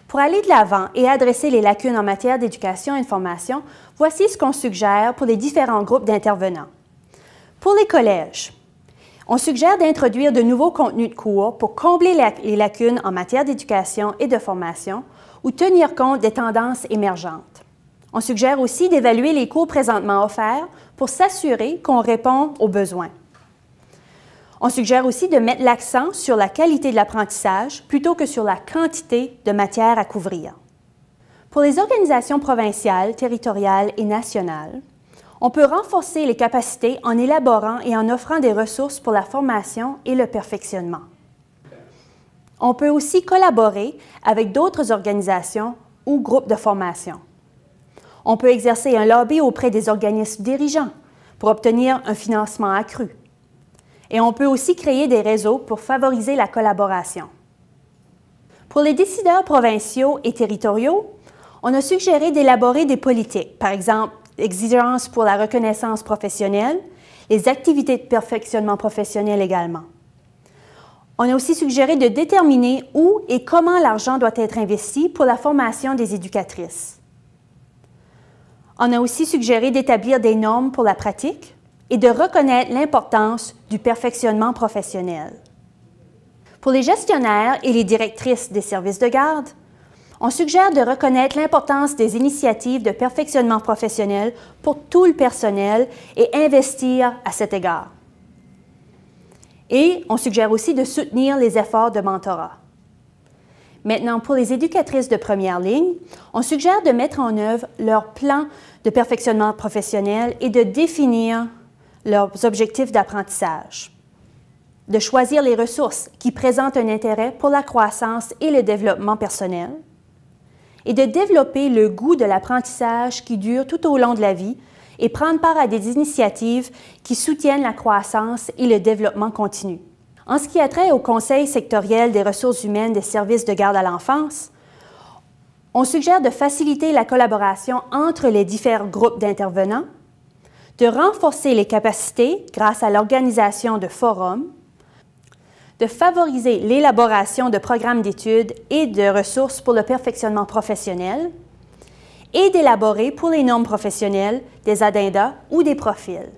Pour aller de l'avant et adresser les lacunes en matière d'éducation et de formation, voici ce qu'on suggère pour les différents groupes d'intervenants. Pour les collèges, on suggère d'introduire de nouveaux contenus de cours pour combler les lacunes en matière d'éducation et de formation ou tenir compte des tendances émergentes. On suggère aussi d'évaluer les cours présentement offerts pour s'assurer qu'on répond aux besoins. On suggère aussi de mettre l'accent sur la qualité de l'apprentissage plutôt que sur la quantité de matières à couvrir. Pour les organisations provinciales, territoriales et nationales, on peut renforcer les capacités en élaborant et en offrant des ressources pour la formation et le perfectionnement. On peut aussi collaborer avec d'autres organisations ou groupes de formation. On peut exercer un lobby auprès des organismes dirigeants pour obtenir un financement accru. Et on peut aussi créer des réseaux pour favoriser la collaboration. Pour les décideurs provinciaux et territoriaux, on a suggéré d'élaborer des politiques, par exemple, exigences pour la reconnaissance professionnelle, les activités de perfectionnement professionnel également. On a aussi suggéré de déterminer où et comment l'argent doit être investi pour la formation des éducatrices. On a aussi suggéré d'établir des normes pour la pratique et de reconnaître l'importance du perfectionnement professionnel. Pour les gestionnaires et les directrices des services de garde, on suggère de reconnaître l'importance des initiatives de perfectionnement professionnel pour tout le personnel et investir à cet égard. Et on suggère aussi de soutenir les efforts de mentorat. Maintenant, pour les éducatrices de première ligne, on suggère de mettre en œuvre leur plan de perfectionnement professionnel et de définir leurs objectifs d'apprentissage, de choisir les ressources qui présentent un intérêt pour la croissance et le développement personnel, et de développer le goût de l'apprentissage qui dure tout au long de la vie et prendre part à des initiatives qui soutiennent la croissance et le développement continu. En ce qui a trait au Conseil sectoriel des ressources humaines des services de garde à l'enfance, on suggère de faciliter la collaboration entre les différents groupes d'intervenants, de renforcer les capacités grâce à l'organisation de forums, de favoriser l'élaboration de programmes d'études et de ressources pour le perfectionnement professionnel et d'élaborer pour les normes professionnelles des addendas ou des profils.